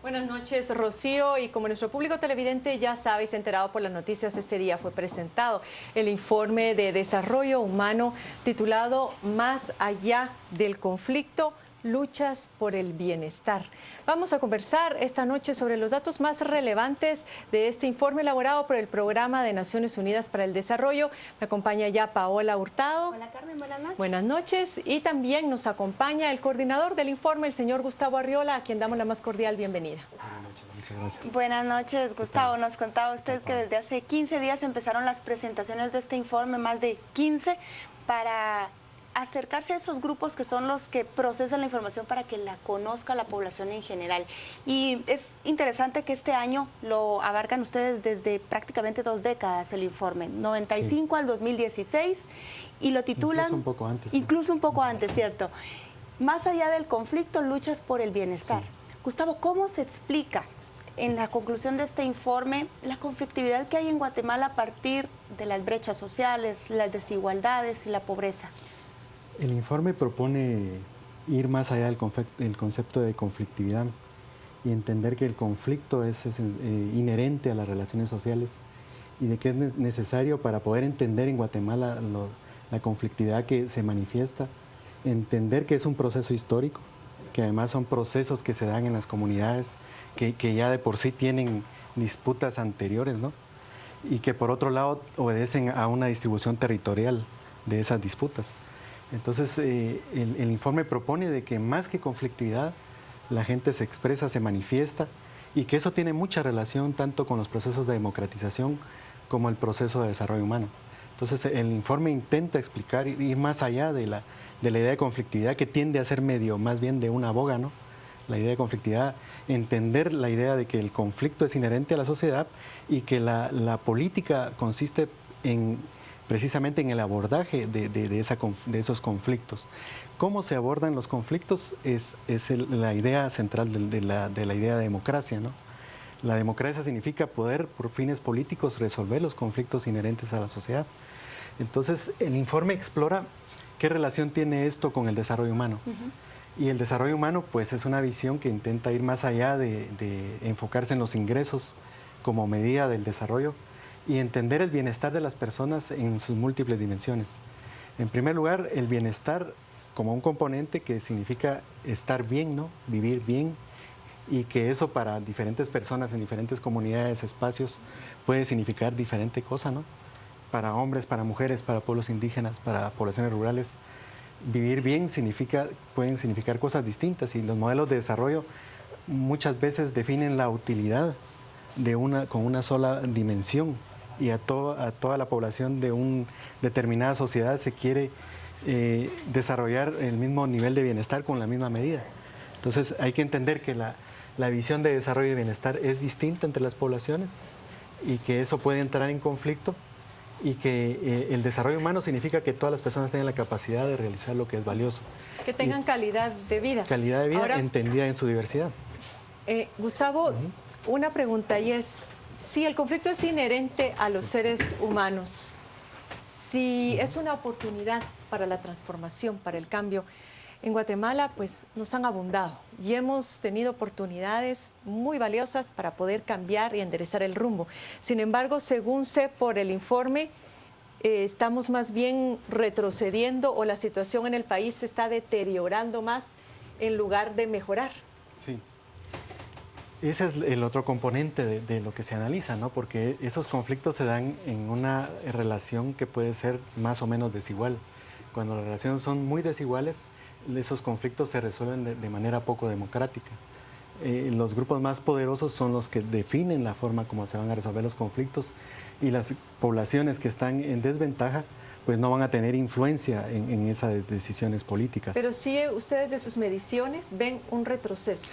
Buenas noches, Rocío, y como nuestro público televidente ya sabe y se ha enterado por las noticias, este día fue presentado el informe de desarrollo humano titulado Más allá del conflicto, luchas por el bienestar. Vamos a conversar esta noche sobre los datos más relevantes de este informe elaborado por el Programa de Naciones Unidas para el Desarrollo. Me acompaña ya Paola Hurtado. Hola Carmen, buenas noches. Buenas noches, y también nos acompaña el coordinador del informe, el señor Gustavo Arriola, a quien damos la más cordial bienvenida. Buenas noches, muchas gracias. Buenas noches, Gustavo. Nos contaba usted que desde hace 15 días empezaron las presentaciones de este informe, más de 15, para acercarse a esos grupos que son los que procesan la información para que la conozca la población en general. Y es interesante que este año lo abarcan ustedes desde prácticamente 2 décadas el informe, 95 al 2016, y lo titulan... Incluso un poco antes. Incluso un poco antes, ¿cierto? Más allá del conflicto, luchas por el bienestar. Sí. Gustavo, ¿cómo se explica en la conclusión de este informe la conflictividad que hay en Guatemala a partir de las brechas sociales, las desigualdades y la pobreza? El informe propone ir más allá del concepto de conflictividad y entender que el conflicto es inherente a las relaciones sociales y de que es necesario para poder entender en Guatemala la conflictividad que se manifiesta, entender que es un proceso histórico, que además son procesos que se dan en las comunidades que ya de por sí tienen disputas anteriores, ¿no? Y que por otro lado obedecen a una distribución territorial de esas disputas. Entonces el informe propone de que más que conflictividad, la gente se expresa, se manifiesta, y que eso tiene mucha relación tanto con los procesos de democratización como el proceso de desarrollo humano. Entonces el informe intenta explicar, ir más allá de la idea de conflictividad, que tiende a ser medio más bien de una boga, ¿no? La idea de conflictividad, entender la idea de que el conflicto es inherente a la sociedad y que la política consiste precisamente en el abordaje de esos conflictos. ¿Cómo se abordan los conflictos? Es la idea central de la idea de democracia, ¿no? La democracia significa poder, por fines políticos, resolver los conflictos inherentes a la sociedad. Entonces, el informe explora qué relación tiene esto con el desarrollo humano. Y el desarrollo humano, pues, es una visión que intenta ir más allá de enfocarse en los ingresos como medida del desarrollo y entender el bienestar de las personas en sus múltiples dimensiones. En primer lugar, el bienestar como un componente que significa estar bien, ¿no? Vivir bien, y que eso para diferentes personas en diferentes comunidades, espacios, puede significar diferente cosa, ¿no? Para hombres, para mujeres, para pueblos indígenas, para poblaciones rurales, vivir bien pueden significar cosas distintas, y los modelos de desarrollo muchas veces definen la utilidad con una sola dimensión, y a toda la población de una determinada sociedad se quiere desarrollar el mismo nivel de bienestar con la misma medida. Entonces hay que entender que la visión de desarrollo y bienestar es distinta entre las poblaciones, y que eso puede entrar en conflicto, y que el desarrollo humano significa que todas las personas tengan la capacidad de realizar lo que es valioso. Que tengan calidad de vida. Calidad de vida. Ahora, entendida en su diversidad. Gustavo, una pregunta, y es, si el conflicto es inherente a los seres humanos, si es una oportunidad para la transformación, para el cambio, en Guatemala pues nos han abundado y hemos tenido oportunidades muy valiosas para poder cambiar y enderezar el rumbo. Sin embargo, según sé por el informe, estamos más bien retrocediendo, o la situación en el país se está deteriorando más en lugar de mejorar. Sí. Ese es el otro componente de lo que se analiza, ¿no? Porque esos conflictos se dan en una relación que puede ser más o menos desigual. Cuando las relaciones son muy desiguales, esos conflictos se resuelven de manera poco democrática. Los grupos más poderosos son los que definen la forma como se van a resolver los conflictos, y las poblaciones que están en desventaja pues no van a tener influencia en esas decisiones políticas. Pero sí, ustedes de sus mediciones ven un retroceso.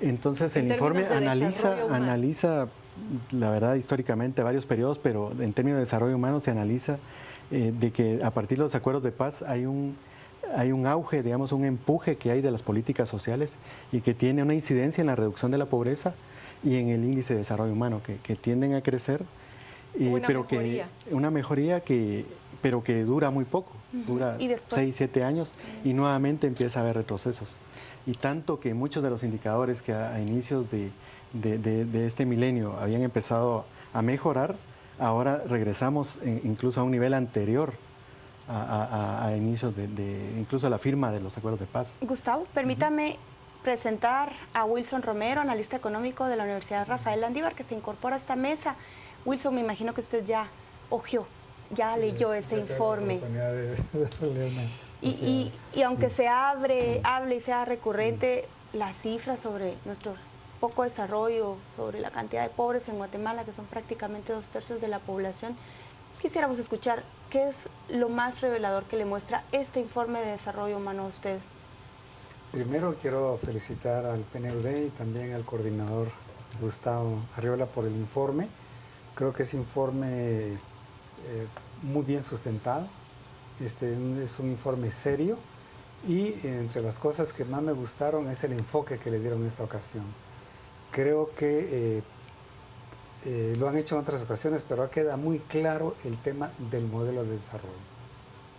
Entonces el informe analiza, la verdad, históricamente varios periodos, pero en términos de desarrollo humano se analiza de que a partir de los acuerdos de paz hay un auge, digamos, un empuje que hay de las políticas sociales, y que tiene una incidencia en la reducción de la pobreza y en el índice de desarrollo humano, que tienden a crecer, una mejoría pero que dura muy poco, dura 6, 7 años, y nuevamente empieza a haber retrocesos. y tanto que muchos de los indicadores que a inicios de este milenio habían empezado a mejorar, ahora regresamos incluso a un nivel anterior a inicios incluso a la firma de los acuerdos de paz. Gustavo, permítame presentar a Wilson Romero, analista económico de la Universidad Rafael Landívar, que se incorpora a esta mesa. Wilson, me imagino que usted ya ya leyó ese informe. Y aunque se hable y sea recurrente las cifras sobre nuestro poco desarrollo, sobre la cantidad de pobres en Guatemala, que son prácticamente 2/3 de la población, quisiéramos escuchar qué es lo más revelador que le muestra este informe de desarrollo humano a usted. Primero quiero felicitar al PNUD y también al coordinador Gustavo Arriola por el informe. Creo que es informe muy bien sustentado, es un informe serio y entre las cosas que más me gustaron es el enfoque que le dieron en esta ocasión. Creo que lo han hecho en otras ocasiones, pero queda muy claro el tema del modelo de desarrollo.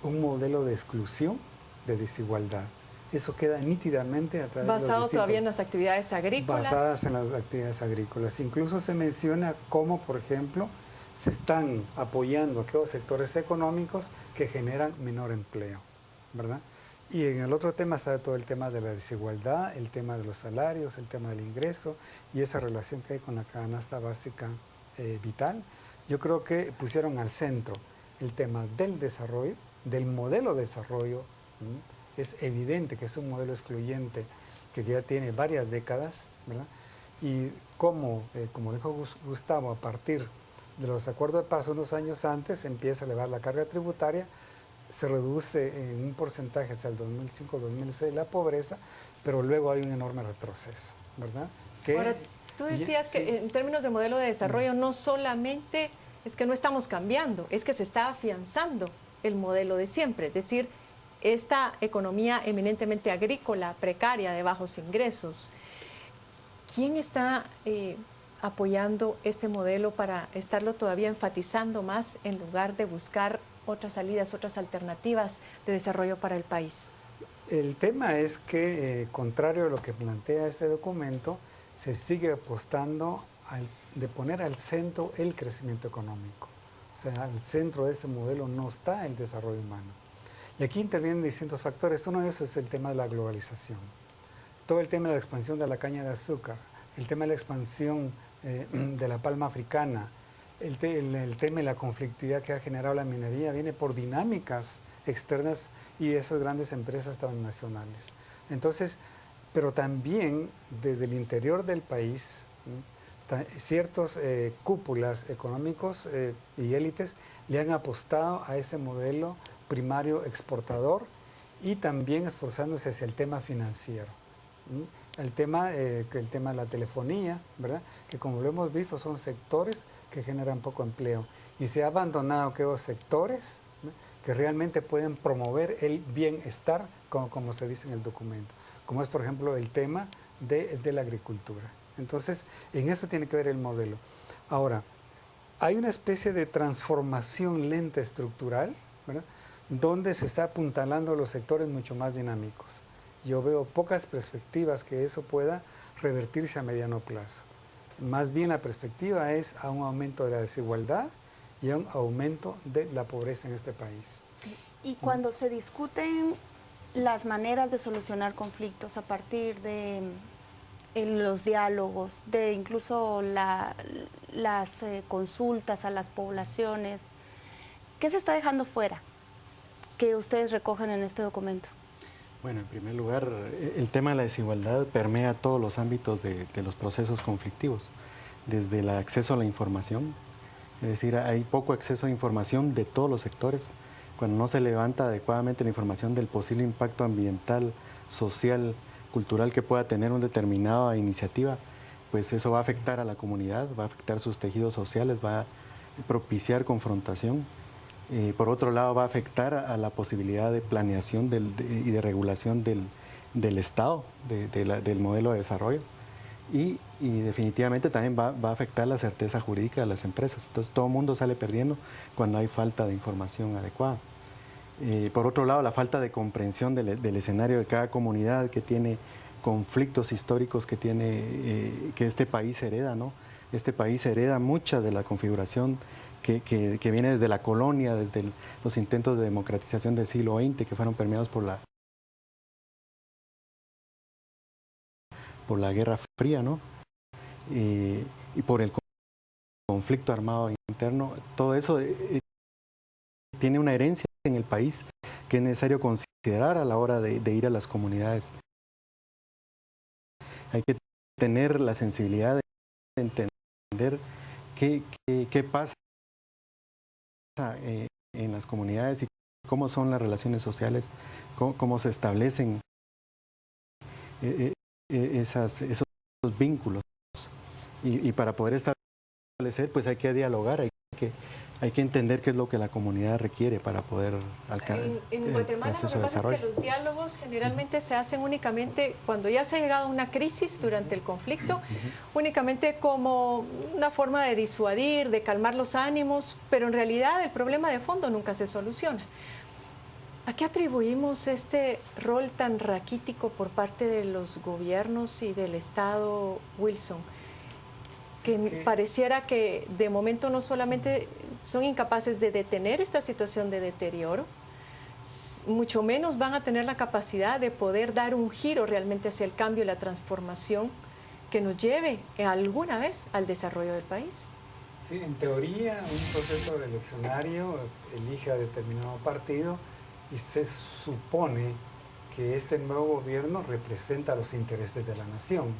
Un modelo de exclusión, de desigualdad. Eso queda nítidamente a través de los basado todavía en las actividades agrícolas. Basadas en las actividades agrícolas. Incluso se menciona cómo, por ejemplo, se están apoyando aquellos sectores económicos que generan menor empleo, ¿verdad? Y en el otro tema está todo el tema de la desigualdad, el tema de los salarios, el tema del ingreso y esa relación que hay con la canasta básica vital. Yo creo que pusieron al centro el tema del desarrollo, del modelo de desarrollo. Es evidente que es un modelo excluyente que ya tiene varias décadas, ¿verdad? Y como dijo Gustavo, a partir de los acuerdos de paz unos años antes empieza a elevar la carga tributaria, se reduce en un porcentaje hacia el 2005-2006 la pobreza, pero luego hay un enorme retroceso, ¿verdad? Ahora, tú decías que en términos de modelo de desarrollo no solamente es que no estamos cambiando, es que se está afianzando el modelo de siempre, es decir, esta economía eminentemente agrícola, precaria, de bajos ingresos. ¿Quién está apoyando este modelo para estarlo todavía enfatizando más en lugar de buscar otras salidas, otras alternativas de desarrollo para el país? El tema es que, contrario a lo que plantea este documento, se sigue apostando de poner al centro el crecimiento económico. O sea, al centro de este modelo no está el desarrollo humano. Y aquí intervienen distintos factores. Uno de esos es el tema de la globalización. Todo el tema de la expansión de la caña de azúcar, el tema de la expansión de la palma africana, el tema de la conflictividad que ha generado la minería viene por dinámicas externas y esas grandes empresas transnacionales. Entonces, pero también desde el interior del país, ciertos cúpulas económicos y élites le han apostado a este modelo primario exportador y también esforzándose hacia el tema financiero. El tema de la telefonía, ¿verdad? Que como lo hemos visto son sectores que generan poco empleo y se ha abandonado aquellos sectores, ¿no?, que realmente pueden promover el bienestar, como se dice en el documento, como es por ejemplo el tema de la agricultura. Entonces, en esto tiene que ver el modelo. Ahora, hay una especie de transformación lenta estructural, ¿verdad?, donde se está apuntalando los sectores mucho más dinámicos. Yo veo pocas perspectivas que eso pueda revertirse a mediano plazo. Más bien la perspectiva es a un aumento de la desigualdad y a un aumento de la pobreza en este país. Y cuando se discuten las maneras de solucionar conflictos a partir de los diálogos, de incluso las consultas a las poblaciones, ¿qué se está dejando fuera que ustedes recogen en este documento? Bueno, en primer lugar, el tema de la desigualdad permea todos los ámbitos de los procesos conflictivos, desde el acceso a la información, es decir, hay poco acceso a información de todos los sectores. Cuando no se levanta adecuadamente la información del posible impacto ambiental, social, cultural que pueda tener una determinada iniciativa, pues eso va a afectar a la comunidad, va a afectar sus tejidos sociales, va a propiciar confrontación. Por otro lado, va a afectar a la posibilidad de planeación y de regulación del Estado, del modelo de desarrollo. Y definitivamente también va a afectar la certeza jurídica de las empresas. Entonces todo el mundo sale perdiendo cuando hay falta de información adecuada. Por otro lado, la falta de comprensión del escenario de cada comunidad que tiene conflictos históricos que tiene, que este país hereda, ¿no? Este país hereda mucha de la configuración que viene desde la colonia, desde los intentos de democratización del siglo XX, que fueron permeados por la Guerra Fría, ¿no? Y por el conflicto armado interno. Todo eso tiene una herencia en el país que es necesario considerar a la hora de ir a las comunidades. Hay que tener la sensibilidad de entender qué pasa en las comunidades y cómo son las relaciones sociales, cómo se establecen esos vínculos. Y para poder establecer, pues hay que dialogar, hay que entender qué es lo que la comunidad requiere para poder alcanzar en Guatemala lo que pasa es que los diálogos generalmente se hacen únicamente cuando ya se ha llegado a una crisis durante el conflicto, únicamente como una forma de disuadir, de calmar los ánimos, pero en realidad el problema de fondo nunca se soluciona. ¿A qué atribuimos este rol tan raquítico por parte de los gobiernos y del Estado, Wilson? Que pareciera que de momento no solamente son incapaces de detener esta situación de deterioro, mucho menos van a tener la capacidad de poder dar un giro realmente hacia el cambio y la transformación que nos lleve alguna vez al desarrollo del país. Sí, en teoría un proceso eleccionario elige a determinado partido y se supone que este nuevo gobierno representa los intereses de la nación.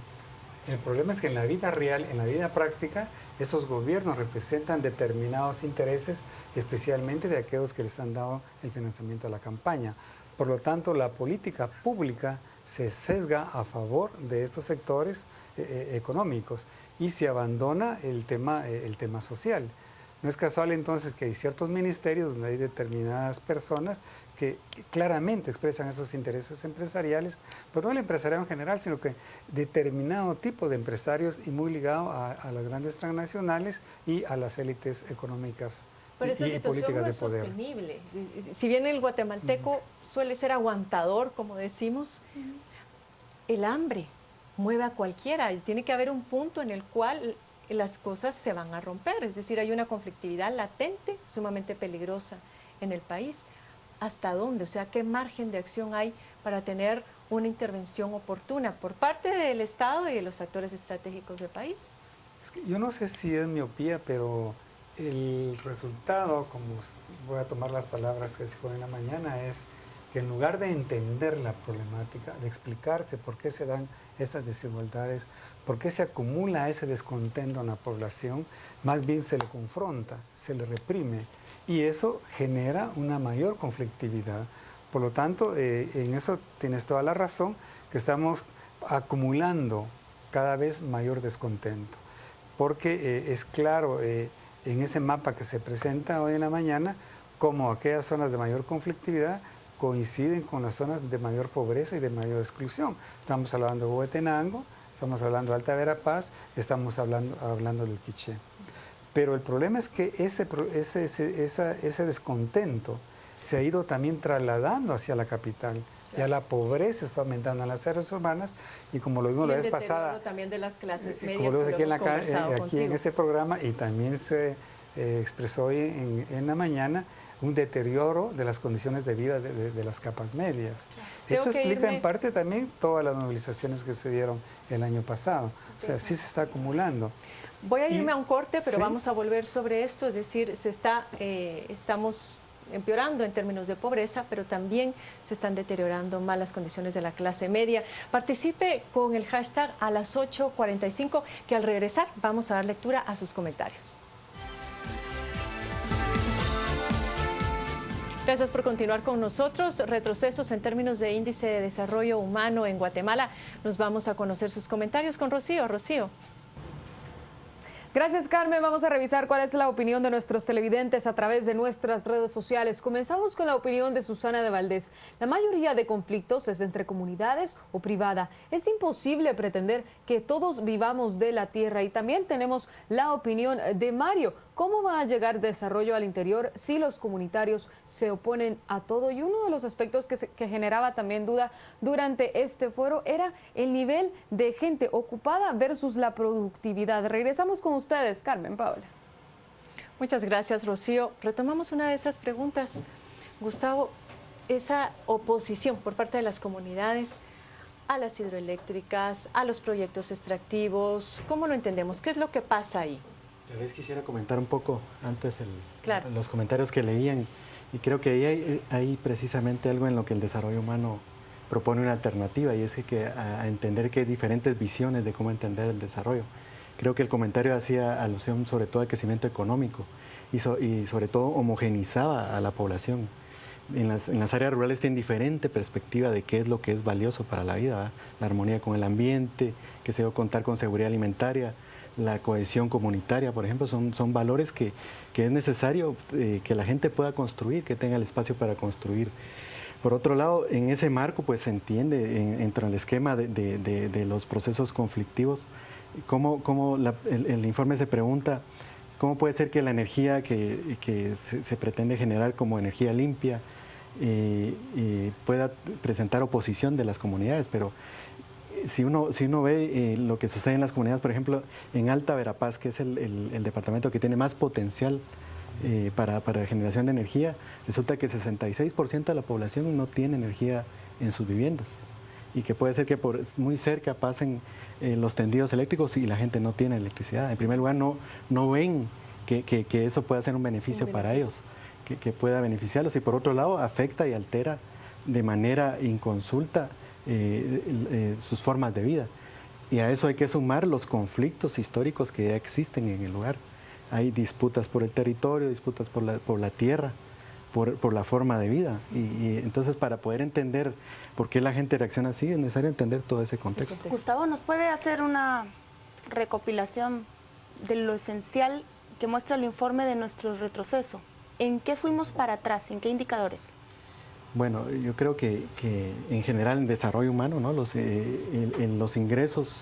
El problema es que en la vida real, en la vida práctica, esos gobiernos representan determinados intereses, especialmente de aquellos que les han dado el financiamiento a la campaña. Por lo tanto, la política pública se sesga a favor de estos sectores económicos y se abandona el tema social. No es casual entonces que hay ciertos ministerios donde hay determinadas personas que claramente expresan esos intereses empresariales, pero no el empresariado en general, sino que determinado tipo de empresarios y muy ligado a las grandes transnacionales y a las élites económicas y políticas de poder. Sostenible. Si bien el guatemalteco suele ser aguantador, como decimos, el hambre mueve a cualquiera y tiene que haber un punto en el cual las cosas se van a romper, es decir, hay una conflictividad latente, sumamente peligrosa en el país. ¿Hasta dónde? O sea, ¿qué margen de acción hay para tener una intervención oportuna por parte del Estado y de los actores estratégicos del país? Es que yo no sé si es miopía, pero el resultado, como voy a tomar las palabras que dijo en la mañana, es que en lugar de entender la problemática, de explicarse por qué se dan esas desigualdades, por qué se acumula ese descontento en la población, más bien se le confronta, se le reprime, y eso genera una mayor conflictividad. Por lo tanto, en eso tienes toda la razón, que estamos acumulando cada vez mayor descontento, porque es claro en ese mapa que se presenta hoy en la mañana, como aquellas zonas de mayor conflictividad coinciden con las zonas de mayor pobreza y de mayor exclusión. Estamos hablando de Huehuetenango, estamos hablando de Alta Verapaz, estamos hablando del Quiché. Pero el problema es que ese descontento se ha ido también trasladando hacia la capital. Ya la pobreza está aumentando en las áreas urbanas y como lo vimos la vez pasada, también de las clases medias, como lo vimos aquí en este programa y también se expresó hoy en la mañana, un deterioro de las condiciones de vida de las capas medias. Eso explica en parte también todas las movilizaciones que se dieron el año pasado. O sea, sí se está acumulando. Voy a irme a un corte, pero vamos a volver sobre esto, es decir, estamos empeorando en términos de pobreza, pero también se están deteriorando más las condiciones de la clase media. Participe con el hashtag a las 8:45, que al regresar vamos a dar lectura a sus comentarios. Gracias por continuar con nosotros. Retrocesos en términos de índice de desarrollo humano en Guatemala. Nos vamos a conocer sus comentarios con Rocío. Rocío. Gracias, Carmen. Vamos a revisar cuál es la opinión de nuestros televidentes a través de nuestras redes sociales. Comenzamos con la opinión de Susana de Valdés. La mayoría de conflictos es entre comunidades o privada. Es imposible pretender que todos vivamos de la tierra. Y también tenemos la opinión de Mario. ¿Cómo va a llegar desarrollo al interior si los comunitarios se oponen a todo? Y uno de los aspectos que generaba también duda durante este foro era el nivel de gente ocupada versus la productividad. Regresamos con ustedes, Carmen, Paola. Muchas gracias, Rocío. Retomamos una de esas preguntas. Gustavo, esa oposición por parte de las comunidades a las hidroeléctricas, a los proyectos extractivos, ¿cómo lo entendemos? ¿Qué es lo que pasa ahí? Tal vez quisiera comentar un poco antes Claro. los comentarios que leían, y creo que ahí hay precisamente algo en lo que el desarrollo humano propone una alternativa, y es que a entender que hay diferentes visiones de cómo entender el desarrollo. Creo que el comentario hacía alusión sobre todo al crecimiento económico y sobre todo homogenizaba a la población. En las áreas rurales tienen diferente perspectiva de qué es lo que es valioso para la vida, ¿verdad? La armonía con el ambiente, que se debe contar con seguridad alimentaria, la cohesión comunitaria, por ejemplo, son valores que es necesario que la gente pueda construir, que tenga el espacio para construir. Por otro lado, en ese marco pues se entiende dentro del esquema de los procesos conflictivos, cómo el informe se pregunta cómo puede ser que la energía que se pretende generar como energía limpia pueda presentar oposición de las comunidades, pero si uno ve lo que sucede en las comunidades, por ejemplo, en Alta Verapaz, que es el departamento que tiene más potencial para generación de energía, resulta que el 66% de la población no tiene energía en sus viviendas, y que puede ser que muy cerca pasen los tendidos eléctricos y la gente no tiene electricidad. En primer lugar, no ven que eso pueda ser un beneficio para ellos, que pueda beneficiarlos, y por otro lado afecta y altera de manera inconsulta sus formas de vida. Y a eso hay que sumar los conflictos históricos que ya existen en el lugar. Hay disputas por el territorio, disputas por la tierra, por la forma de vida. Y entonces, para poder entender por qué la gente reacciona así, es necesario entender todo ese contexto. Gustavo, ¿nos puede hacer una recopilación de lo esencial que muestra el informe de nuestro retroceso? ¿En qué fuimos para atrás? ¿En qué indicadores? Bueno, yo creo que en general en desarrollo humano, ¿no? En los ingresos,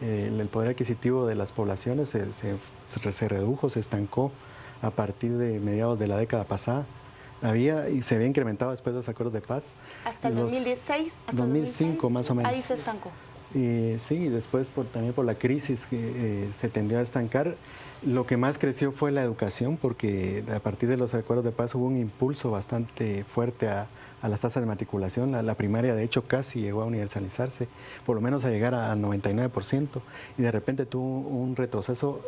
el poder adquisitivo de las poblaciones se redujo, se estancó a partir de mediados de la década pasada. Se había incrementado después de los acuerdos de paz. Hasta el 2016, hasta 2005 más o menos. Ahí se estancó. Sí, después también por la crisis que se tendió a estancar. Lo que más creció fue la educación, porque a partir de los acuerdos de paz hubo un impulso bastante fuerte a las tasas de matriculación. La primaria, de hecho, casi llegó a universalizarse, por lo menos a llegar al 99%, y de repente tuvo un retroceso.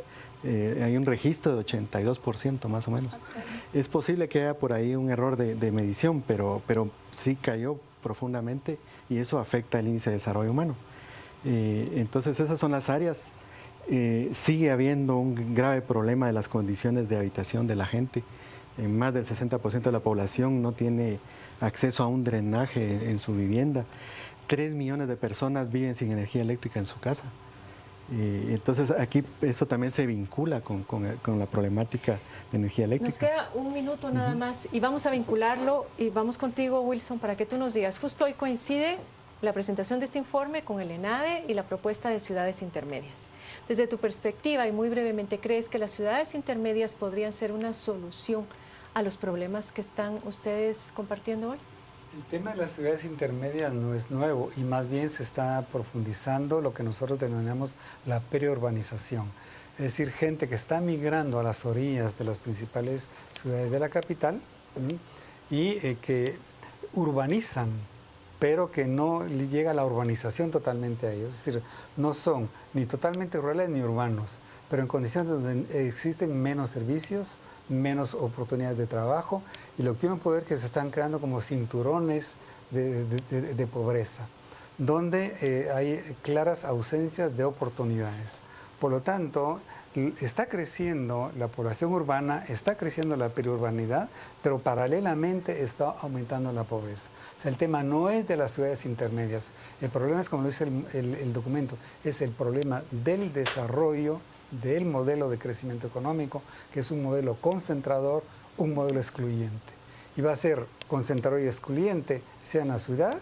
Hay un registro de 82% más o menos. Okay. Es posible que haya por ahí un error de medición, pero sí cayó profundamente, y eso afecta el índice de desarrollo humano. Entonces esas son las áreas. Sigue habiendo un grave problema de las condiciones de habitación de la gente. Más del 60% de la población no tiene acceso a un drenaje en su vivienda. 3 millones de personas viven sin energía eléctrica en su casa. Entonces aquí esto también se vincula con la problemática de energía eléctrica. Nos queda un minuto nada más y vamos a vincularlo, y vamos contigo, Wilson, para que tú nos digas. Justo hoy coincide la presentación de este informe con el ENADE y la propuesta de ciudades intermedias. Desde tu perspectiva, y muy brevemente, ¿crees que las ciudades intermedias podrían ser una solución a los problemas que están ustedes compartiendo hoy? El tema de las ciudades intermedias no es nuevo, y más bien se está profundizando lo que nosotros denominamos la periurbanización. Es decir, gente que está migrando a las orillas de las principales ciudades de la capital y que urbanizan, pero que no llega la urbanización totalmente a ellos. Es decir, no son ni totalmente rurales ni urbanos, pero en condiciones donde existen menos servicios, menos oportunidades de trabajo, y lo que uno puede ver que se están creando como cinturones de pobreza, donde hay claras ausencias de oportunidades. Por lo tanto, está creciendo la población urbana, está creciendo la periurbanidad, pero paralelamente está aumentando la pobreza. O sea, el tema no es de las ciudades intermedias. El problema es, como lo dice el documento, es el problema del desarrollo del modelo de crecimiento económico, que es un modelo concentrador, un modelo excluyente. Y va a ser concentrador y excluyente, sea en la ciudad,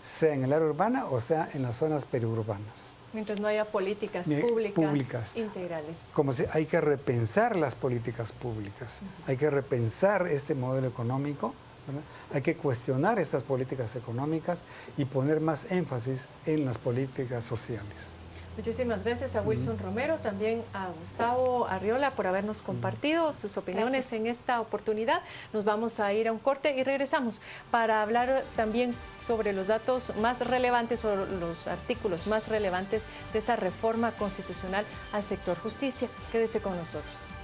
sea en el área urbana o sea en las zonas periurbanas. Mientras no haya políticas públicas integrales. Como si hay que repensar las políticas públicas, hay que repensar este modelo económico, ¿verdad? Hay que cuestionar estas políticas económicas y poner más énfasis en las políticas sociales. Muchísimas gracias a Wilson Romero, también a Gustavo Arriola por habernos compartido sus opiniones en esta oportunidad. Nos vamos a ir a un corte y regresamos para hablar también sobre los datos más relevantes o los artículos más relevantes de esa reforma constitucional al sector justicia. Quédese con nosotros.